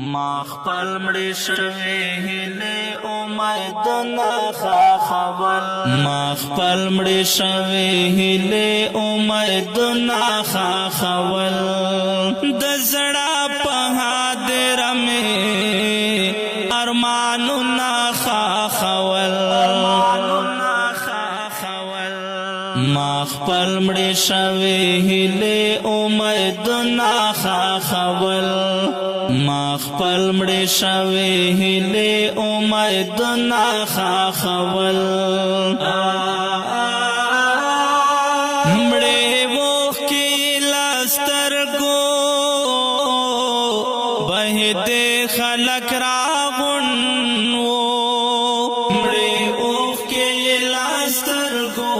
ما خپل مړې شوې هیلې امیدونه ښخول ما خپل مړې شوې هیلې امیدونه ښخول د زړه په هدیره مې ارمانونه ښخول ما خپل مړې شوې هیلې امیدونه ښخول ما خپل مړې شوې هیلې امیدونه ښخول مړې اوښکې له سترګو بهېدې خلک راغونډ وو مړې اوښکې له سترګو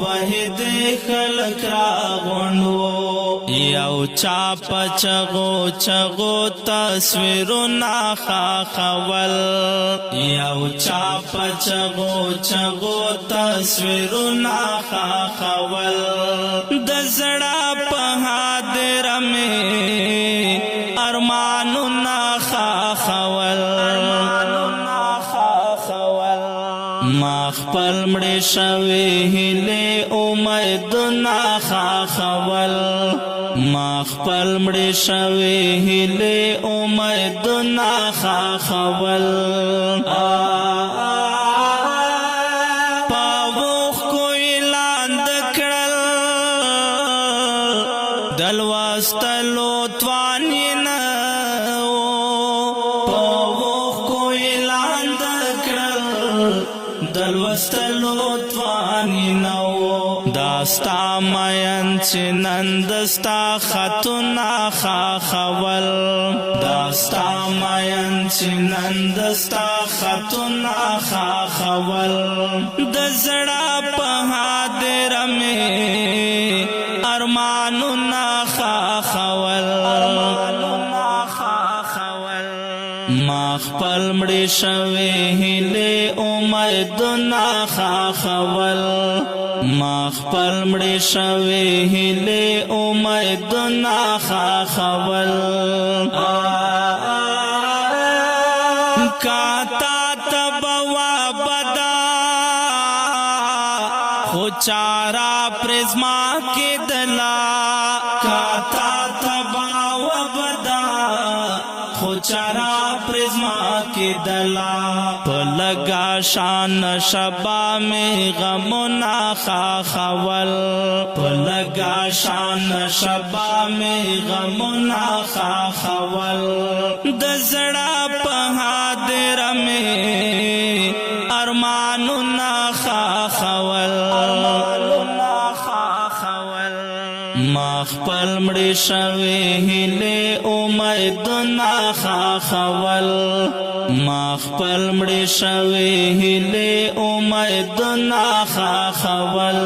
بهېدې خلک راغونډ وو یو چا په چغو تصویرونه ښخول یو چا په چغو تصویرونه ښخول د زړه په هدیره مې ارمانونه ښخول ما خپل مړې شوې هیلې امیدونه ښخول ما خپل مړې شوې هیلې امیدونه ښخول په اوښکو یې لاندې کړل د لوستلو توان یې نه و په اوښکو یې لاندې کړل د لوستلو توان یې نه و دا ستا مین چې نن دستا خطونه ښخول دا ستا مین چې نن دستا خطونه ښخول د زړه په هدیره مې ارمانونه ښخول ما خپل مړې شوې هیلې امیدونه ښخول ما خپل مړې شوې هیلې امیدونه ښخول کا تا ته وابدا خو چاره پرې زما کېدله کا تا ته وابدا خو چاره پرې زما کېدله په لږه شان شبا مې غمونه ښخول په لږه شان شبا مې غمونه ښخول د زړه په هدیره مې ارمانونه ښخول ما خپل مړې شوې هیلې امیدونه ښخول ما خپل مړې شوې هیلې امیدونه ښخول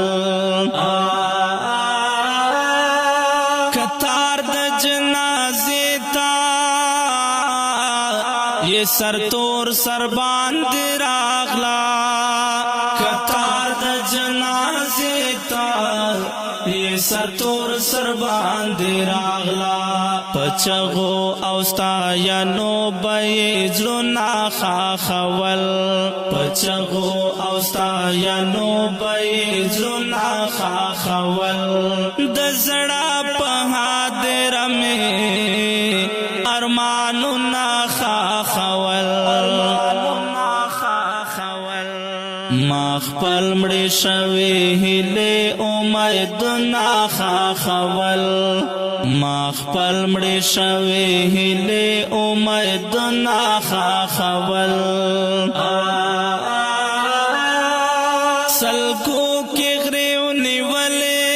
کتار د جنازې ته یې سرتور سر باندې راغلا کتار د جنازې ته یې سرتور سر باندې راغلا پچغو او ستاینو به یې زړونه ښخول پچغو او ستاینو به یې زړونه ښخول د زړه په هدیره مې ارمانونه ښخول ما خپل مړې شوې هیلې امیدونه ښخول ما خپل مړې شوې هیلې امیدونه ښخول سلګو کې غرې ونیولې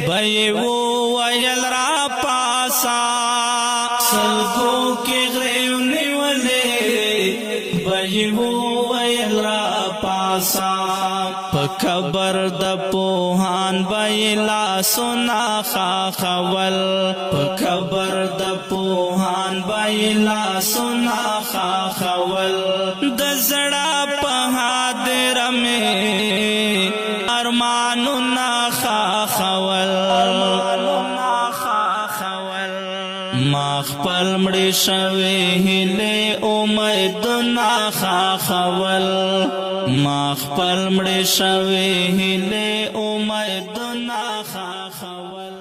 به یې وویل راپاسه سلګو کې غرې ونیولې به یې وویل راپاسه په قبر د پوهان به یې لاسونه ښخول په قبر د پوهان به یې لاسونه ښخول د زړه په هدیره مې ارمانونه ښخول خپل مړې شوې هیلې امیدونه خاخول ما خپل مړې شوې هیلې امیدونه خاخول